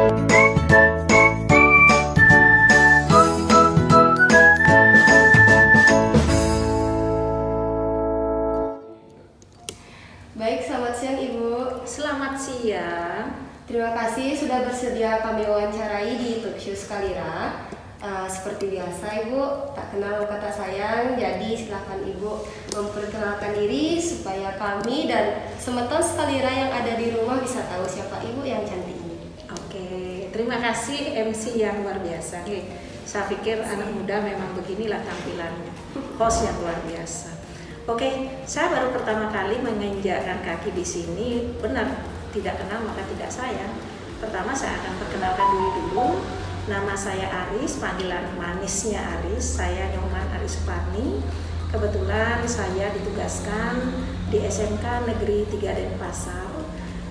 Baik, selamat siang Ibu. Selamat siang. Terima kasih sudah bersedia kami wawancarai di Talkshow Skalira. Seperti biasa Ibu, tak kenal kata sayang, jadi silahkan Ibu memperkenalkan diri supaya kami dan semeton Skalira yang ada di rumah bisa tahu siapa Ibu yang cantik ini. Oke, terima kasih MC yang luar biasa. Saya pikir anak muda memang beginilah tampilannya, host yang luar biasa. Oke, saya baru pertama kali menginjakkan kaki di sini. Benar, tidak kenal maka tidak sayang. Pertama saya akan perkenalkan diri dulu. Nama saya Aris, panggilan manisnya Aris. Saya Nyoman Aris Suparni. Kebetulan saya ditugaskan di SMK Negeri 3 Denpasar.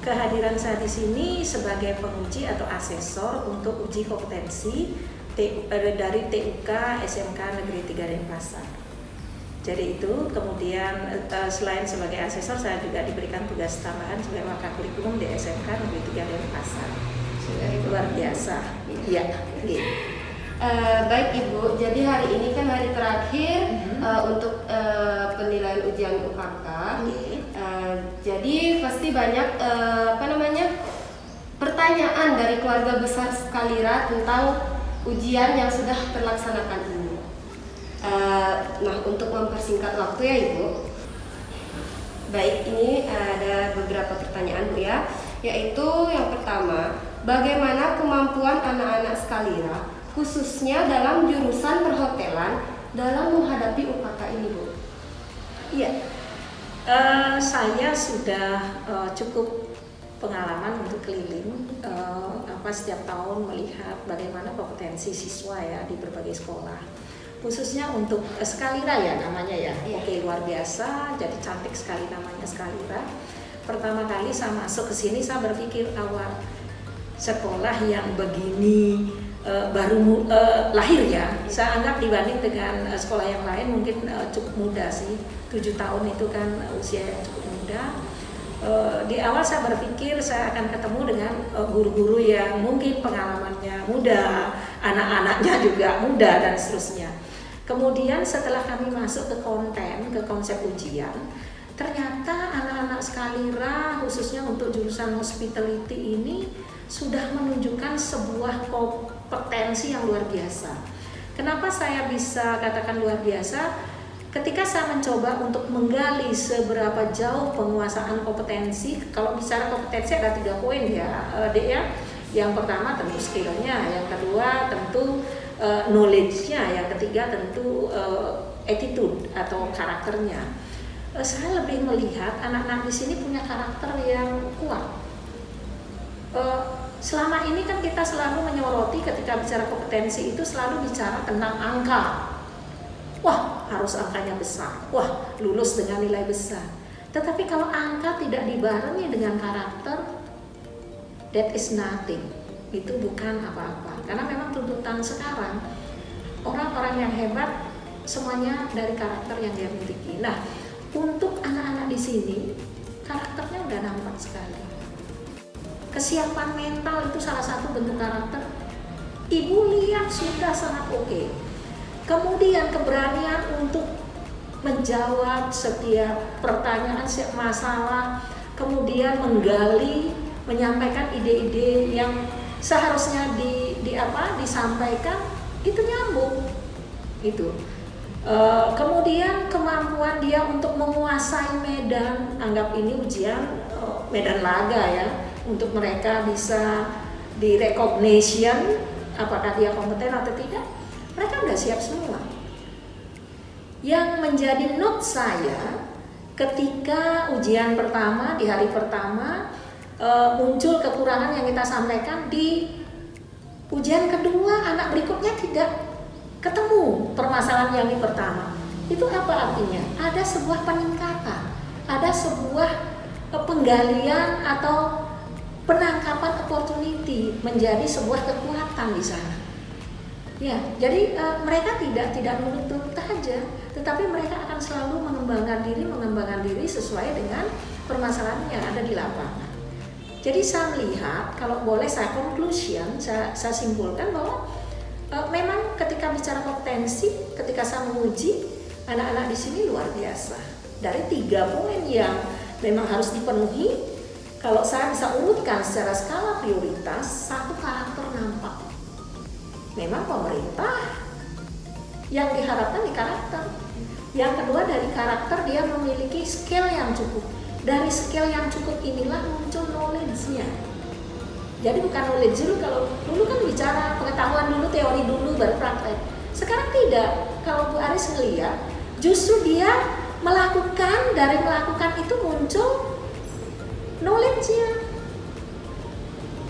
Kehadiran saya di sini sebagai penguji atau asesor untuk uji kompetensi dari TUK SMK Negeri 3 Denpasar. Jadi itu, kemudian selain sebagai asesor, saya juga diberikan tugas tambahan sebagai wakil kurikulum di SMK Negeri 3 Denpasar. Luar biasa. Iya. Baik Ibu, jadi hari ini kan hari terakhir untuk penilaian ujian UKK. Jadi pasti banyak pertanyaan dari keluarga besar Skalira tentang ujian yang sudah terlaksanakan ini. Nah, untuk mempersingkat waktu ya Ibu, baik, ini ada beberapa pertanyaan Bu ya, yaitu yang pertama, bagaimana kemampuan anak-anak Skalira khususnya dalam jurusan perhotelan dalam menghadapi UKK ini Bu? Iya, saya sudah cukup pengalaman untuk keliling setiap tahun melihat bagaimana kompetensi siswa ya di berbagai sekolah. Khususnya untuk Skalira ya namanya ya. Oke, luar biasa, jadi cantik sekali namanya Skalira. Pertama kali saya masuk ke sini saya berpikir awal sekolah yang begini baru lahir ya. Saya anggap dibanding dengan sekolah yang lain mungkin cukup muda sih. 7 tahun itu kan usia yang cukup muda. Di awal saya berpikir saya akan ketemu dengan guru-guru yang mungkin pengalamannya muda, anak-anaknya juga muda dan seterusnya. Kemudian setelah kami masuk ke konsep ujian, ternyata anak-anak Skalira khususnya untuk jurusan hospitality ini sudah menunjukkan sebuah kompetensi yang luar biasa. Kenapa saya bisa katakan luar biasa? Ketika saya mencoba untuk menggali seberapa jauh penguasaan kompetensi, kalau bicara kompetensi ada 3 poin ya, Dek ya. Yang pertama tentu skillnya, yang kedua tentu knowledge-nya, yang ketiga tentu attitude atau karakternya. Saya lebih melihat anak-anak di sini punya karakter yang kuat. Selama ini kan kita selalu menyoroti ketika bicara kompetensi itu selalu bicara tentang angka. Wah, harus angkanya besar. Wah, lulus dengan nilai besar. Tetapi kalau angka tidak dibarengi dengan karakter, that is nothing. Itu bukan apa-apa. Karena memang tuntutan sekarang orang-orang yang hebat semuanya dari karakter yang dia miliki. Nah, untuk anak-anak di sini karakternya udah nampak sekali. Kesiapan mental itu salah satu bentuk karakter. Ibu lihat sudah sangat oke. Kemudian keberanian untuk menjawab setiap pertanyaan, setiap masalah, kemudian menggali, menyampaikan ide-ide yang seharusnya disampaikan, itu nyambung gitu. Kemudian kemampuan dia untuk menguasai medan, anggap ini ujian medan laga ya, untuk mereka bisa di recognition apakah dia kompeten atau tidak, mereka udah siap semua. Yang menjadi note saya ketika ujian pertama di hari pertama muncul kekurangan yang kita sampaikan, di ujian kedua anak berikutnya tidak ketemu permasalahan yang di pertama. Itu apa artinya? Ada sebuah peningkatan, ada sebuah penggalian atau penangkapan opportunity menjadi sebuah kekuatan di sana. Ya, jadi mereka tidak menutup saja, tetapi mereka akan selalu mengembangkan diri sesuai dengan permasalahan yang ada di lapangan. Jadi saya melihat, kalau boleh saya conclusion, saya simpulkan bahwa memang ketika bicara kompetensi, ketika saya menguji anak-anak di sini luar biasa. Dari 3 poin yang memang harus dipenuhi, kalau saya bisa urutkan secara skala prioritas, 1 karakter nampak. Memang pemerintah yang diharapkan di karakter. Yang kedua, dari karakter dia memiliki skill yang cukup. Dari skill yang cukup inilah muncul knowledge-nya. Jadi bukan knowledge dulu, kalau dulu kan bicara pengetahuan dulu, teori dulu, baru praktek. Sekarang tidak. Kalau Bu Aris ngeliat, justru dia melakukan, dari melakukan itu muncul knowledge-nya.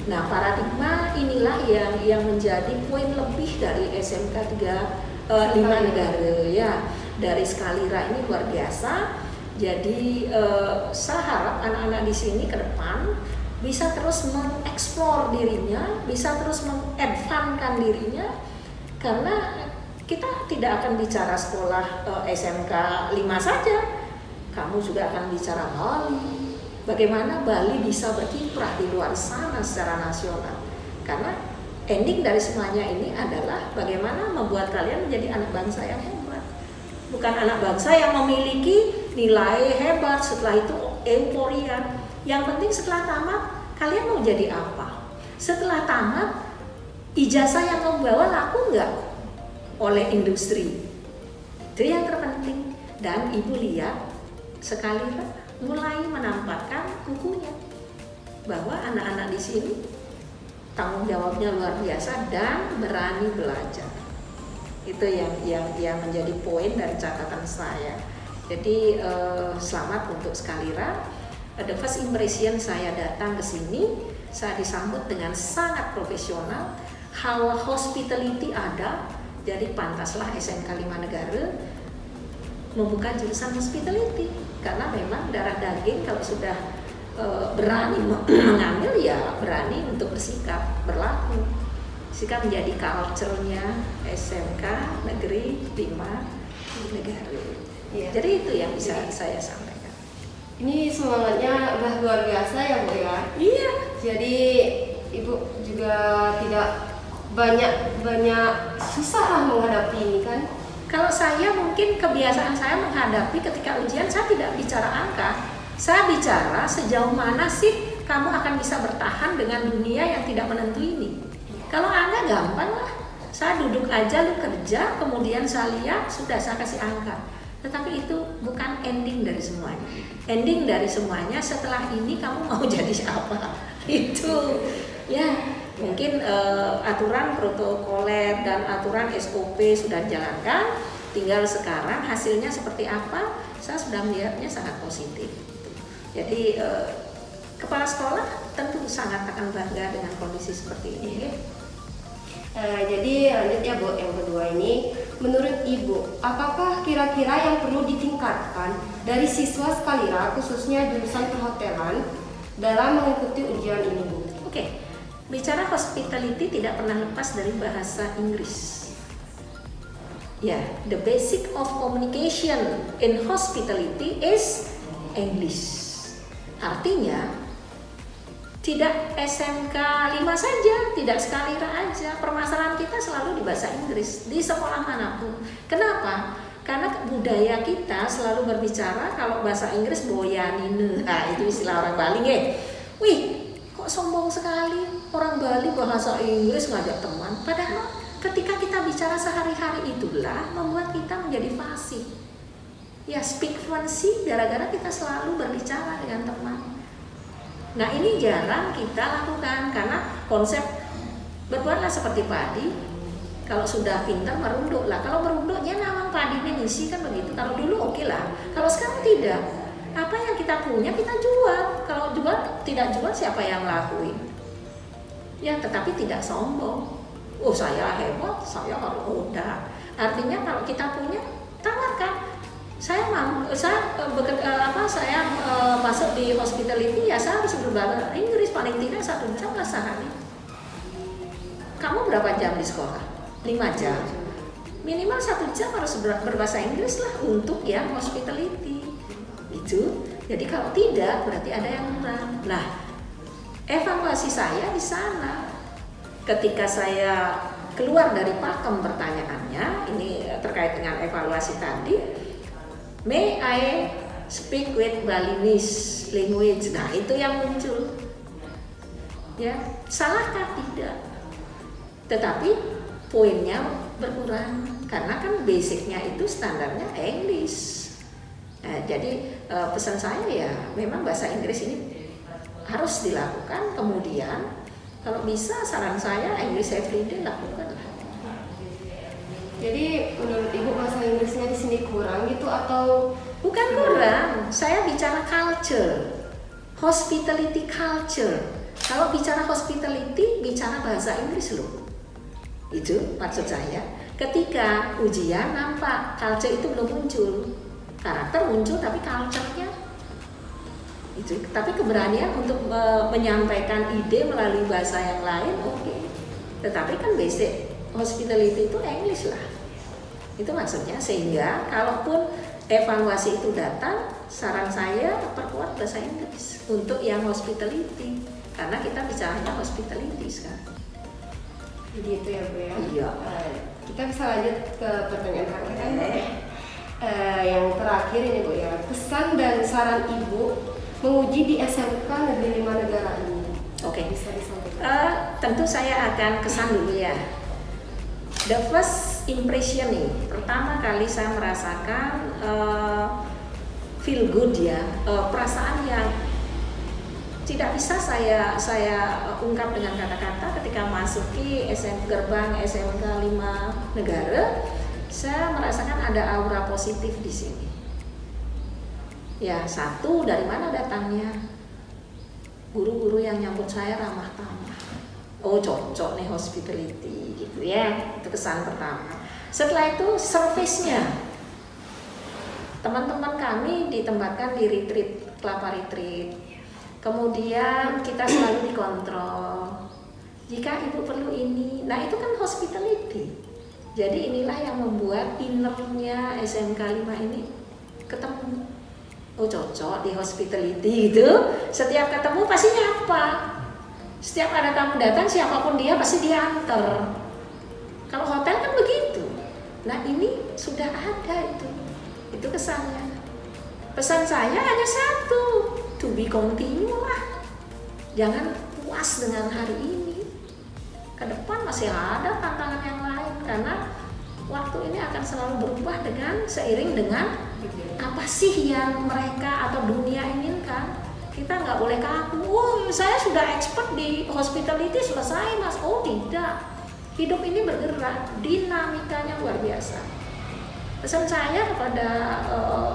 Nah, paradigma inilah yang menjadi poin lebih dari SMK 5 negara ya. Dari Skalira ini luar biasa. Jadi saya harap anak-anak di sini ke depan bisa terus mengeksplor dirinya, bisa terus mengadvancekan dirinya, karena kita tidak akan bicara sekolah SMK 5 saja. Kamu juga akan bicara Bali. Bagaimana Bali bisa berkiprah di luar sana secara nasional. Karena ending dari semuanya ini adalah bagaimana membuat kalian menjadi anak bangsa yang hebat. Bukan anak bangsa yang memiliki nilai hebat, setelah itu euforia. Yang penting setelah tamat, kalian mau jadi apa? Setelah tamat, ijazah yang kamu bawa laku nggak oleh industri? Itu yang terpenting. Dan Ibu lihat sekali mulai menampakkan kukunya bahwa anak-anak di sini tanggung jawabnya luar biasa dan berani belajar. Itu yang menjadi poin dari catatan saya. Jadi selamat untuk Skalira. The first impression saya datang ke sini, saya disambut dengan sangat profesional. Hawa hospitality ada, jadi pantaslah SMK 5 negara membuka jurusan hospitality. Karena memang darah daging kalau sudah berani mengambil, ya berani untuk bersikap, berlaku. Sikap menjadi culture-nya SMK Negeri 5 negara. Ya. Jadi itu yang bisa saya sampaikan. Ini semangatnya udah luar biasa ya Bu ya. Iya. Jadi Ibu juga tidak banyak susah lah menghadapi ini kan. Kalau saya mungkin kebiasaan saya menghadapi ketika ujian, saya tidak bicara angka. Saya bicara sejauh mana sih kamu akan bisa bertahan dengan dunia yang tidak menentu ini. Kalau Anda gampang lah, saya duduk aja, lu kerja, kemudian saya lihat, sudah saya kasih angka. Tetapi itu bukan ending dari semuanya. Ending dari semuanya setelah ini kamu mau jadi siapa? Itu ya mungkin aturan protokoler dan aturan SOP sudah dijalankan. Tinggal sekarang hasilnya seperti apa? Saya sudah melihatnya sangat positif. Jadi kepala sekolah tentu sangat akan bangga dengan kondisi seperti ini. Jadi lanjut ya Bu, yang kedua ini, menurut Ibu, apakah kira-kira yang perlu ditingkatkan dari siswa Skalira khususnya jurusan perhotelan dalam mengikuti ujian ini Bu? Oke, bicara hospitality tidak pernah lepas dari bahasa Inggris. Ya, the basic of communication in hospitality is English. Artinya tidak SMK 5 saja, tidak Skalira aja. Permasalahan kita selalu di bahasa Inggris, di sekolah manapun. Kenapa? Karena budaya kita selalu berbicara kalau bahasa Inggris boyanine. Nah, itu istilah orang Bali ya. Wih, kok sombong sekali orang Bali bahasa Inggris ngajak teman. Padahal ketika kita bicara sehari-hari itulah membuat kita menjadi fasih. Ya, speak fluency gara-gara kita selalu berbicara dengan teman. Nah, ini jarang kita lakukan karena konsep berbuatlah seperti padi. Kalau sudah pintar merunduk lah. Kalau merunduk dia namang padi ngisi kan begitu. Kalau dulu oke lah. Kalau sekarang tidak. Apa yang kita punya kita jual. Kalau jual tidak jual siapa yang lakuin? Ya, tetapi tidak sombong. Oh, saya hebat, saya harus udah. Artinya kalau kita punya tawarkan. Saya masuk di hospitality ya saya harus berbahasa Inggris paling tidak 1 jam lah sehari. Kamu berapa jam di sekolah? 5 jam. Minimal 1 jam harus berbahasa Inggris lah untuk yang hospitality. Itu. Jadi kalau tidak berarti ada yang kurang. Nah, Evaluasi saya di sana. Ketika saya keluar dari pakem pertanyaannya, ini terkait dengan evaluasi tadi, may I speak with Balinese language? Nah, itu yang muncul. Ya, salahkah? Tidak. Tetapi poinnya berkurang karena kan basicnya itu standarnya English. Nah, jadi pesan saya ya memang bahasa Inggris ini harus dilakukan. Kemudian kalau bisa saran saya English everyday lakukan. Jadi menurut Ibu bahasa Inggrisnya di sini kurang gitu atau bukan kurang? Saya bicara culture, hospitality culture. Kalau bicara hospitality bicara bahasa Inggris loh. Itu maksud saya. Ketika ujian nampak culture itu belum muncul, karakter muncul tapi culture-nya itu. Tapi keberanian untuk menyampaikan ide melalui bahasa yang lain, oke. Tetapi kan basic hospitality itu English lah. Itu maksudnya, sehingga kalaupun evaluasi itu datang, saran saya perkuat bahasa Inggris untuk yang hospitality, karena kita bicaranya hospitality sekarang. Begitu ya Bu ya? Iya. Kita bisa lanjut ke pertanyaan terakhir kan? Yang terakhir ini Bu ya, pesan dan saran Ibu menguji di SMK Negeri 5 Negara ini. Oke. Bisa disampaikan? Tentu saya akan kesan dulu ya. The first impression nih, pertama kali saya merasakan feel good ya, perasaan yang tidak bisa saya ungkap dengan kata-kata ketika masuki gerbang SMK 5 Negara. Saya merasakan ada aura positif di sini. Ya, satu, dari mana datangnya? Guru-guru yang nyambut saya ramah tamah. Oh, cocok nih hospitality gitu ya. Itu kesan pertama. Setelah itu service-nya. Teman-teman kami ditempatkan di retreat, Kelapa Retreat. Kemudian kita selalu dikontrol. Jika ibu perlu ini, nah itu kan hospitality. Jadi inilah yang membuat innernya SMK 5 ini ketemu. Oh, cocok di hospitality gitu. Setiap ketemu pasti nyapa. Setiap ada tamu datang, siapapun dia pasti diantar. Kalau hotel kan begitu. Nah, ini sudah ada itu. Itu kesannya. Pesan saya hanya satu, to be continue lah. Jangan puas dengan hari ini. Ke depan masih ada tantangan yang lain, karena waktu ini akan selalu berubah seiring dengan apa sih yang mereka atau dunia inginkan. Kita nggak boleh kaku, oh saya sudah expert di hospitality selesai mas. Oh tidak, hidup ini bergerak, dinamikanya luar biasa. Pesan saya kepada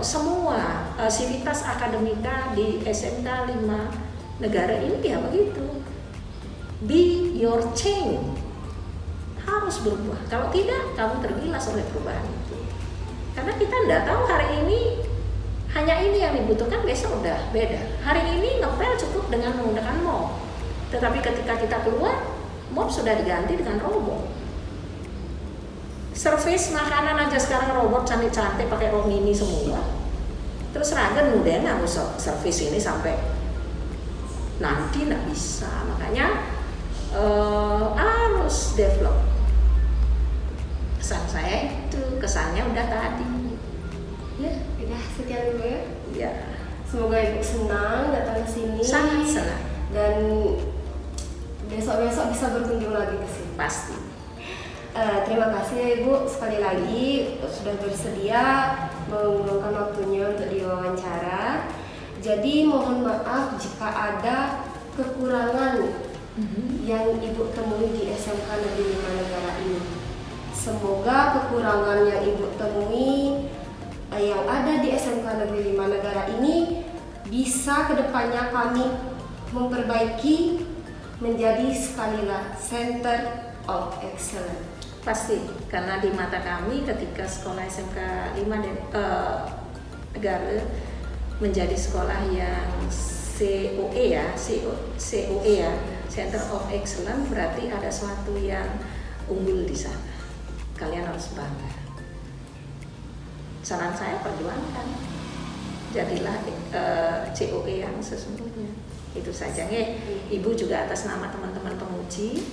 semua sivitas akademika di SMK 5 Negara ini ya begitu. Be your change, harus berubah. Kalau tidak, kamu tergilas oleh perubahan itu. Karena kita tidak tahu hari ini hanya ini yang dibutuhkan, besok udah beda. Hari ini ngepel cukup dengan menggunakan mop, tetapi ketika kita keluar, mop sudah diganti dengan robot. Servis makanan aja sekarang robot cantik-cantik pakai rok mini semua. Terus Ragen udah nggak usah servis ini sampai nanti nggak bisa. Makanya harus develop. Kesan saya itu, kesannya udah tadi. Ya, udah sekian dulu ya. Ya. Semoga Ibu senang datang ke sini. Sangat senang. Dan besok-besok bisa berkunjung lagi ke sini. Pasti. Terima kasih ya Ibu sekali lagi sudah bersedia meluangkan waktunya untuk diwawancara. Jadi mohon maaf jika ada kekurangan yang Ibu temui di SMK Negeri 5 Negara ini. Semoga kekurangan yang Ibu temui yang ada di SMK Negeri 5 Negara ini bisa kedepannya kami memperbaiki menjadi sekali lagi Center of Excellence. Pasti, karena di mata kami ketika sekolah SMK 5 Negara menjadi sekolah yang COE ya, Center of Excellence, berarti ada sesuatu yang unggul di sana. Kalian harus bangga. Saran saya perjuangkan, jadilah COE yang sesungguhnya. Itu saja nggih. Ibu juga atas nama teman-teman penguji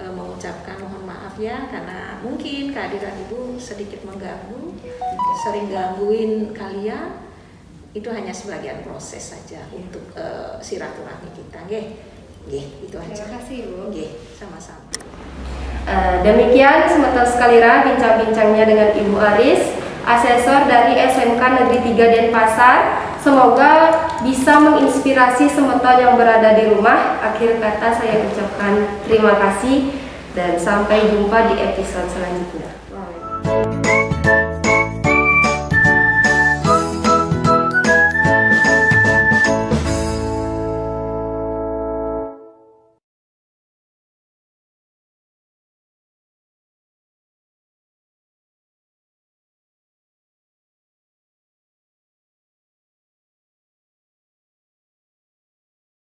mengucapkan mohon maaf ya, karena mungkin kehadiran Ibu sedikit mengganggu, sering gangguin kalian. Itu hanya sebagian proses saja untuk silaturahmi kita nggih. Nggih, itu aja. Terima kasih Bu. Nggih, sama-sama. Demikian Semeton Sekalira bincang-bincangnya dengan Ibu Aris, asesor dari SMK Negeri 3 Denpasar. Semoga bisa menginspirasi semeton yang berada di rumah. Akhir kata saya ucapkan terima kasih dan sampai jumpa di episode selanjutnya.